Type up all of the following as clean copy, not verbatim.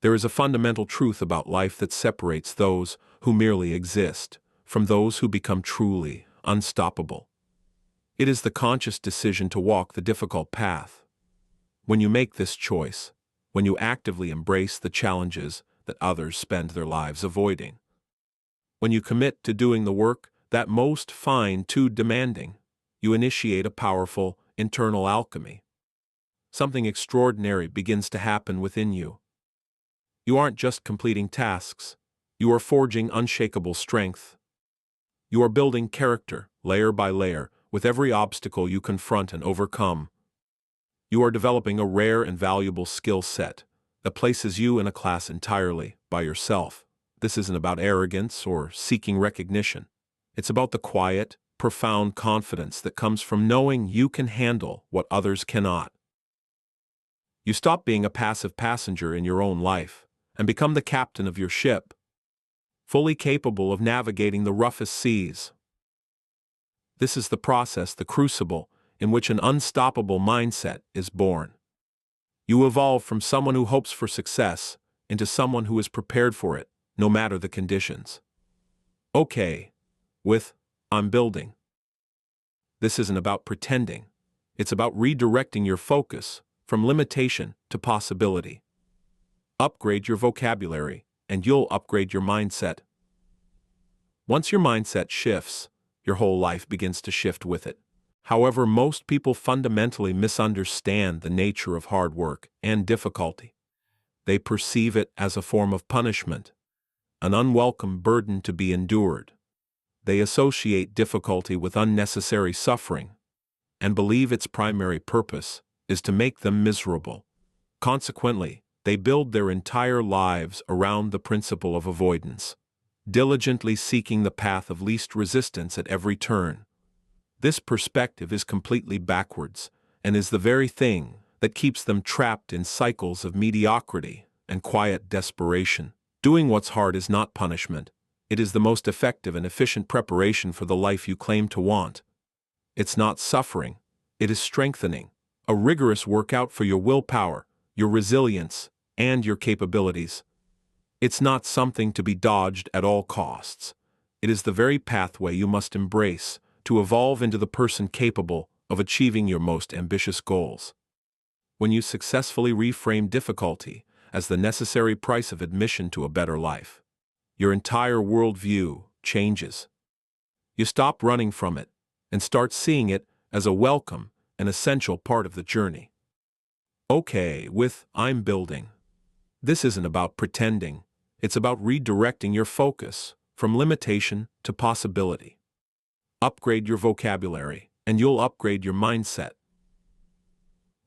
There is a fundamental truth about life that separates those who merely exist from those who become truly unstoppable. It is the conscious decision to walk the difficult path. When you make this choice, when you actively embrace the challenges that others spend their lives avoiding, when you commit to doing the work that most find too demanding, you initiate a powerful internal alchemy. Something extraordinary begins to happen within you. You aren't just completing tasks, you are forging unshakable strength. You are building character, layer by layer, with every obstacle you confront and overcome. You are developing a rare and valuable skill set that places you in a class entirely by yourself. This isn't about arrogance or seeking recognition. It's about the quiet, profound confidence that comes from knowing you can handle what others cannot. You stop being a passive passenger in your own life and become the captain of your ship, fully capable of navigating the roughest seas. This is the process, the crucible, in which an unstoppable mindset is born. You evolve from someone who hopes for success into someone who is prepared for it, no matter the conditions. Okay, with I'm building. This isn't about pretending. It's about redirecting your focus from limitation to possibility. Upgrade your vocabulary, and you'll upgrade your mindset. Once your mindset shifts, your whole life begins to shift with it. However, most people fundamentally misunderstand the nature of hard work and difficulty. They perceive it as a form of punishment, an unwelcome burden to be endured. They associate difficulty with unnecessary suffering and believe its primary purpose is to make them miserable. Consequently, they build their entire lives around the principle of avoidance, diligently seeking the path of least resistance at every turn. This perspective is completely backwards and is the very thing that keeps them trapped in cycles of mediocrity and quiet desperation. Doing what's hard is not punishment. It is the most effective and efficient preparation for the life you claim to want. It's not suffering. It is strengthening, a rigorous workout for your willpower, your resilience, and your capabilities. It's not something to be dodged at all costs. It is the very pathway you must embrace to evolve into the person capable of achieving your most ambitious goals. When you successfully reframe difficulty as the necessary price of admission to a better life, your entire worldview changes. You stop running from it and start seeing it as a welcome and essential part of the journey. Okay, with I'm building. This isn't about pretending. It's about redirecting your focus from limitation to possibility. Upgrade your vocabulary, and you'll upgrade your mindset.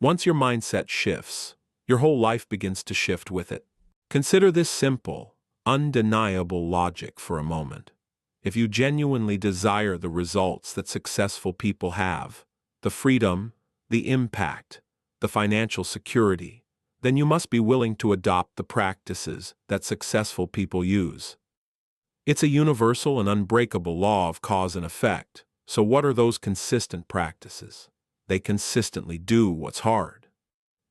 Once your mindset shifts, your whole life begins to shift with it. Consider this simple, undeniable logic for a moment. If you genuinely desire the results that successful people have, the freedom, the impact, the financial security, then you must be willing to adopt the practices that successful people use. It's a universal and unbreakable law of cause and effect. So what are those consistent practices? They consistently do what's hard.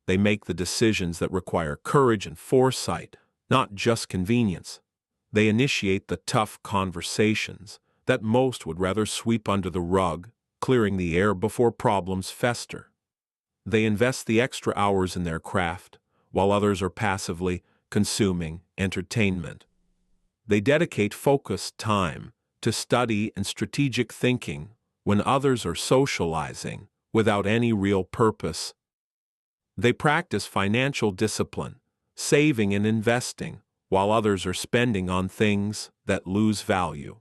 They make the decisions that require courage and foresight, not just convenience. They initiate the tough conversations that most would rather sweep under the rug, clearing the air before problems fester. They invest the extra hours in their craft, while others are passively consuming entertainment. They dedicate focused time to study and strategic thinking when others are socializing without any real purpose. They practice financial discipline, saving and investing, while others are spending on things that lose value.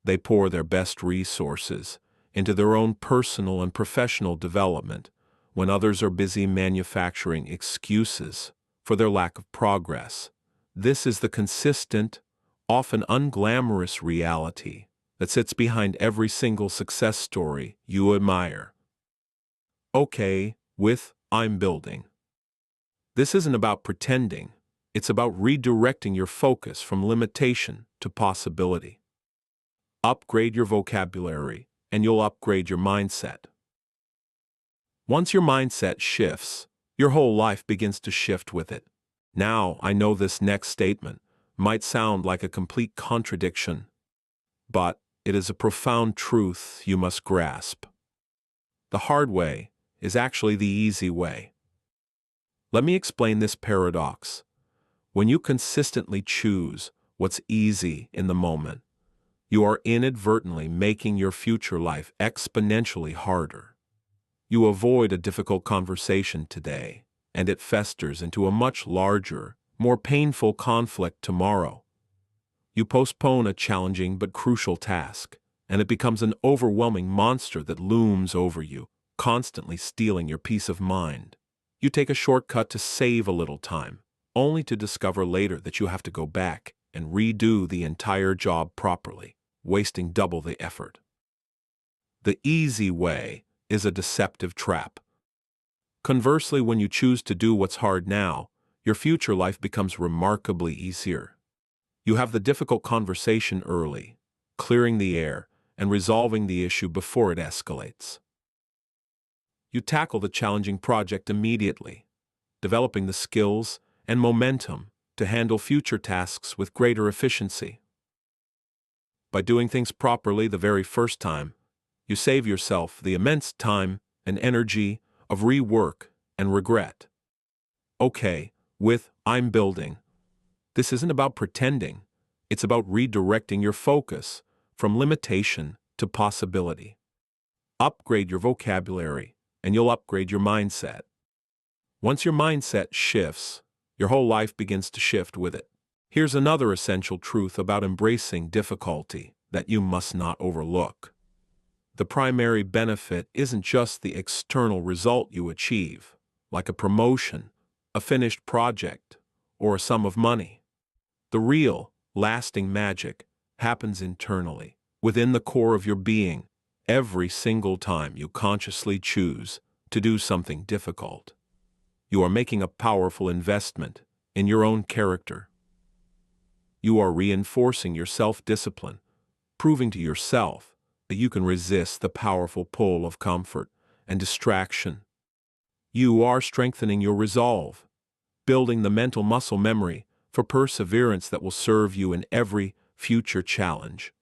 They pour their best resources into their own personal and professional development when others are busy manufacturing excuses for their lack of progress. This is the consistent, often unglamorous reality that sits behind every single success story you admire. Okay, with I'm building. This isn't about pretending. It's about redirecting your focus from limitation to possibility. Upgrade your vocabulary, and you'll upgrade your mindset. Once your mindset shifts, your whole life begins to shift with it. Now, I know this next statement might sound like a complete contradiction, but it is a profound truth you must grasp. The hard way is actually the easy way. Let me explain this paradox. When you consistently choose what's easy in the moment, you are inadvertently making your future life exponentially harder. You avoid a difficult conversation today, and it festers into a much larger, more painful conflict tomorrow. You postpone a challenging but crucial task, and it becomes an overwhelming monster that looms over you, constantly stealing your peace of mind. You take a shortcut to save a little time, only to discover later that you have to go back and redo the entire job properly, wasting double the effort. The easy way is a deceptive trap. Conversely, when you choose to do what's hard now, your future life becomes remarkably easier. You have the difficult conversation early, clearing the air and resolving the issue before it escalates. You tackle the challenging project immediately, developing the skills and momentum to handle future tasks with greater efficiency. By doing things properly the very first time, you save yourself the immense time and energy of rework and regret. Okay, with I'm building, this isn't about pretending, it's about redirecting your focus from limitation to possibility. Upgrade your vocabulary, and you'll upgrade your mindset. Once your mindset shifts, your whole life begins to shift with it. Here's another essential truth about embracing difficulty that you must not overlook. The primary benefit isn't just the external result you achieve, like a promotion, a finished project, or a sum of money. The real, lasting magic happens internally, within the core of your being, every single time you consciously choose to do something difficult. You are making a powerful investment in your own character. You are reinforcing your self-discipline, proving to yourself that you can resist the powerful pull of comfort and distraction. You are strengthening your resolve, building the mental muscle memory for perseverance that will serve you in every future challenge.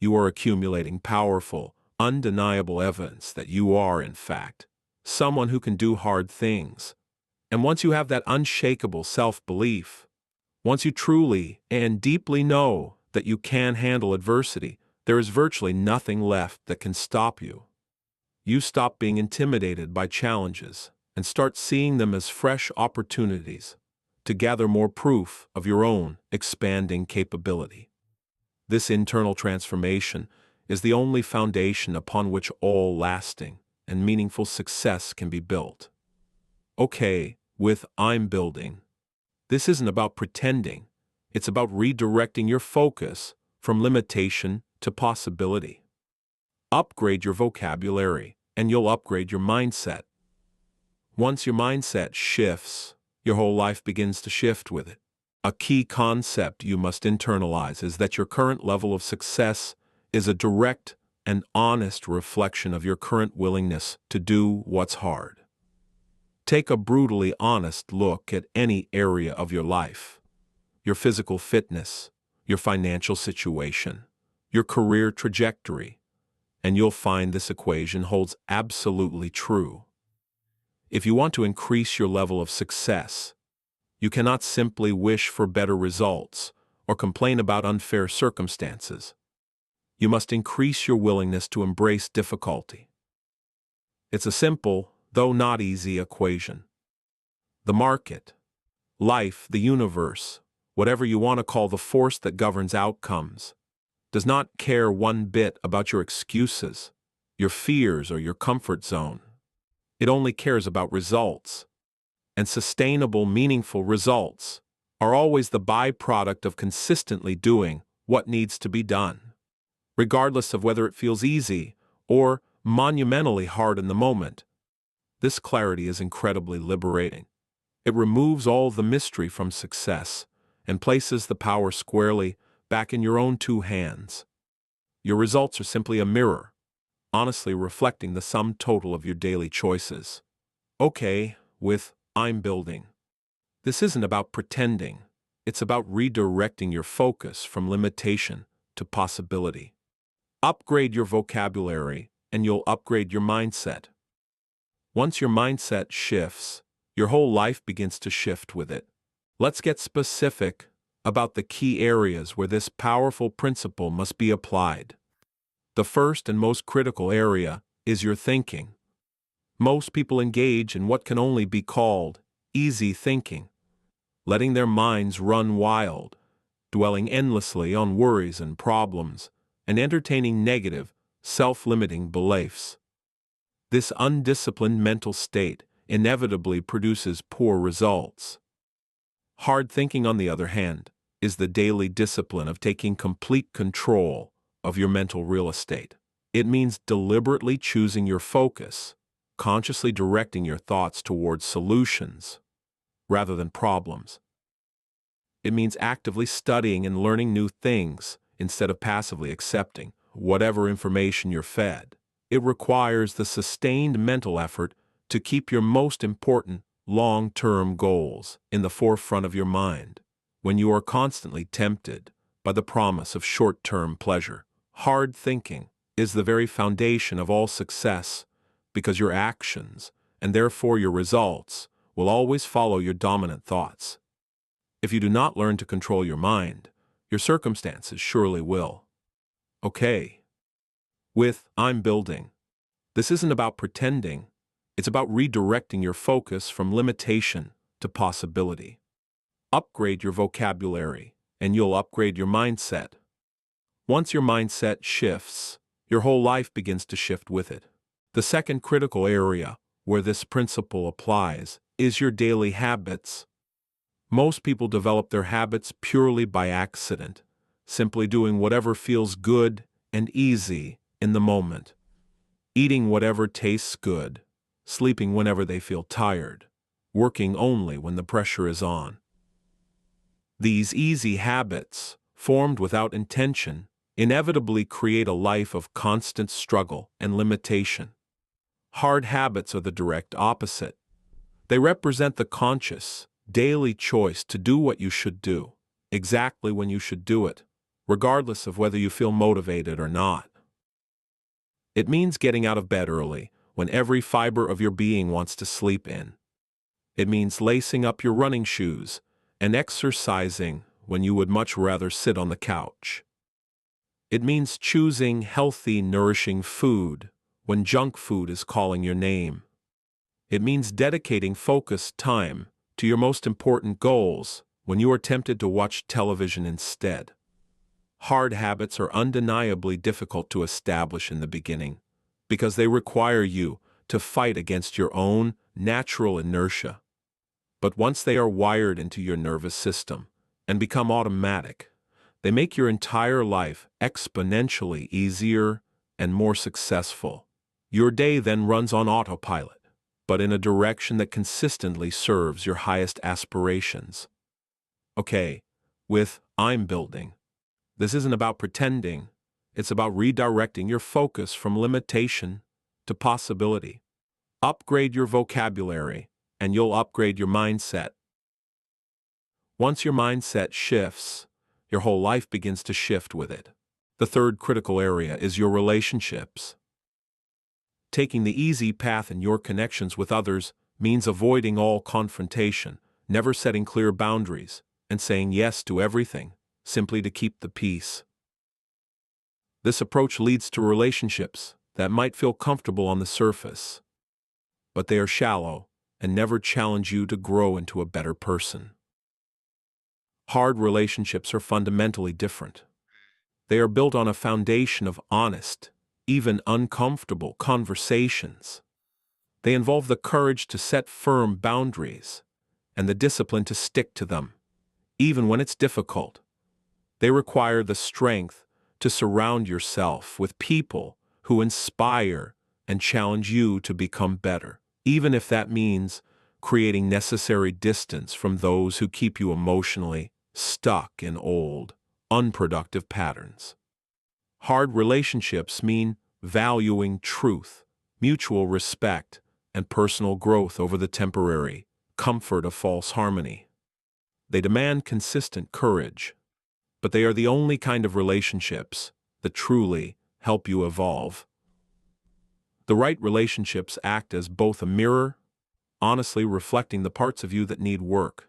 You are accumulating powerful, undeniable evidence that you are, in fact, someone who can do hard things. And once you have that unshakable self-belief, once you truly and deeply know that you can handle adversity, there is virtually nothing left that can stop you. You stop being intimidated by challenges and start seeing them as fresh opportunities to gather more proof of your own expanding capability. This internal transformation is the only foundation upon which all lasting and meaningful success can be built. Okay, with I'm building, this isn't about pretending, it's about redirecting your focus from limitation to possibility. Upgrade your vocabulary, and you'll upgrade your mindset. Once your mindset shifts, your whole life begins to shift with it. A key concept you must internalize is that your current level of success is a direct and honest reflection of your current willingness to do what's hard. Take a brutally honest look at any area of your life: your physical fitness, your financial situation, your career trajectory, and you'll find this equation holds absolutely true. If you want to increase your level of success, you cannot simply wish for better results or complain about unfair circumstances. You must increase your willingness to embrace difficulty. It's a simple, though not easy, equation. The market, life, the universe, whatever you want to call the force that governs outcomes, does not care one bit about your excuses, your fears, or your comfort zone. It only cares about results. And sustainable, meaningful results are always the byproduct of consistently doing what needs to be done, regardless of whether it feels easy or monumentally hard in the moment. This clarity is incredibly liberating. It removes all the mystery from success and places the power squarely back in your own two hands. Your results are simply a mirror, honestly reflecting the sum total of your daily choices. Okay, with I'm building, This isn't about pretending. It's about redirecting your focus from limitation to possibility. Upgrade your vocabulary, and you'll upgrade your mindset. Once your mindset shifts, your whole life begins to shift with it. Let's get specific about the key areas where this powerful principle must be applied. The first and most critical area is your thinking. Most people engage in what can only be called easy thinking, letting their minds run wild, dwelling endlessly on worries and problems, and entertaining negative, self-limiting beliefs. This undisciplined mental state inevitably produces poor results. Hard thinking, on the other hand, is the daily discipline of taking complete control of your mental real estate. It means deliberately choosing your focus, consciously directing your thoughts towards solutions rather than problems. It means actively studying and learning new things instead of passively accepting whatever information you're fed. It requires the sustained mental effort to keep your most important long-term goals in the forefront of your mind when you are constantly tempted by the promise of short-term pleasure. Hard thinking is the very foundation of all success because your actions, and therefore your results, will always follow your dominant thoughts. If you do not learn to control your mind, your circumstances surely will. Okay. With I'm building. This isn't about pretending. It's about redirecting your focus from limitation to possibility. Upgrade your vocabulary, and you'll upgrade your mindset. Once your mindset shifts, your whole life begins to shift with it. The second critical area where this principle applies is your daily habits. Most people develop their habits purely by accident, simply doing whatever feels good and easy in the moment. Eating whatever tastes good, sleeping whenever they feel tired, working only when the pressure is on. These easy habits, formed without intention, inevitably create a life of constant struggle and limitation. Hard habits are the direct opposite. They represent the conscious, daily choice to do what you should do, exactly when you should do it, regardless of whether you feel motivated or not. It means getting out of bed early, when every fiber of your being wants to sleep in. It means lacing up your running shoes and exercising when you would much rather sit on the couch. It means choosing healthy, nourishing food when junk food is calling your name. It means dedicating focused time to your most important goals when you are tempted to watch television instead. Hard habits are undeniably difficult to establish in the beginning because they require you to fight against your own natural inertia. But once they are wired into your nervous system and become automatic, they make your entire life exponentially easier and more successful. Your day then runs on autopilot, but in a direction that consistently serves your highest aspirations. Okay, with I'm building. This isn't about pretending. It's about redirecting your focus from limitation to possibility. Upgrade your vocabulary, and you'll upgrade your mindset. Once your mindset shifts, your whole life begins to shift with it. The third critical area is your relationships. Taking the easy path in your connections with others means avoiding all confrontation, never setting clear boundaries, and saying yes to everything, simply to keep the peace. This approach leads to relationships that might feel comfortable on the surface, but they are shallow and never challenge you to grow into a better person. Hard relationships are fundamentally different. They are built on a foundation of honest, even uncomfortable conversations. They involve the courage to set firm boundaries and the discipline to stick to them, even when it's difficult. They require the strength to surround yourself with people who inspire and challenge you to become better, even if that means creating necessary distance from those who keep you emotionally stuck in old, unproductive patterns. Hard relationships mean valuing truth, mutual respect, and personal growth over the temporary comfort of false harmony. They demand consistent courage, but they are the only kind of relationships that truly help you evolve. The right relationships act as both a mirror, honestly reflecting the parts of you that need work,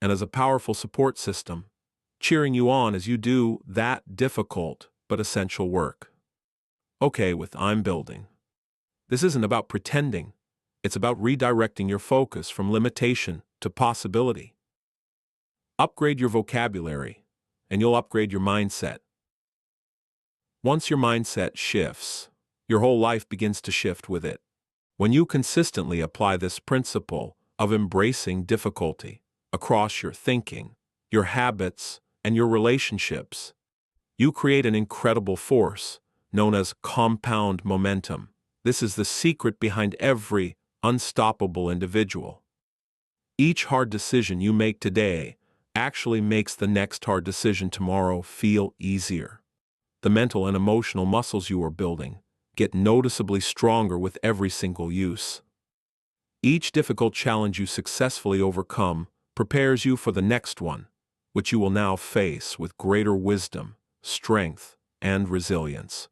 and as a powerful support system, cheering you on as you do that difficult but essential work. Okay, with I'm building. This isn't about pretending, it's about redirecting your focus from limitation to possibility. Upgrade your vocabulary, and you'll upgrade your mindset. Once your mindset shifts, your whole life begins to shift with it. When you consistently apply this principle of embracing difficulty across your thinking, your habits, and your relationships, you create an incredible force known as compound momentum. This is the secret behind every unstoppable individual. Each hard decision you make today actually makes the next hard decision tomorrow feel easier. The mental and emotional muscles you are building get noticeably stronger with every single use. Each difficult challenge you successfully overcome prepares you for the next one, which you will now face with greater wisdom, strength, and resilience.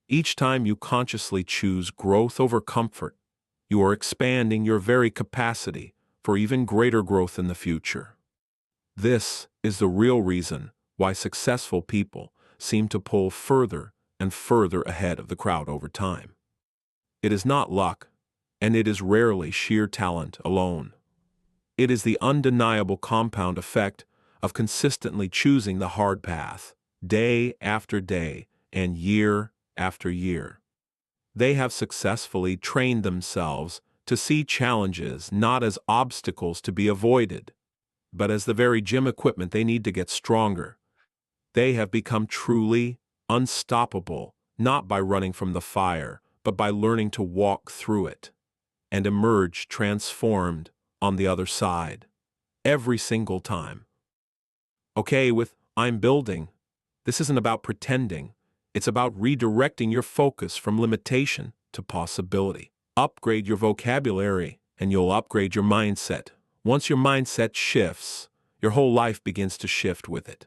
Each time you consciously choose growth over comfort, you are expanding your very capacity for even greater growth in the future. This is the real reason why successful people seem to pull further and further ahead of the crowd over time. It is not luck, and it is rarely sheer talent alone. It is the undeniable compound effect of consistently choosing the hard path, day after day and year after year. They have successfully trained themselves to see challenges not as obstacles to be avoided, but as the very gym equipment they need to get stronger. They have become truly unstoppable, not by running from the fire, but by learning to walk through it and emerge transformed on the other side, every single time. Okay, with I'm building, this isn't about pretending, it's about redirecting your focus from limitation to possibility. Upgrade your vocabulary, and you'll upgrade your mindset. Once your mindset shifts, your whole life begins to shift with it.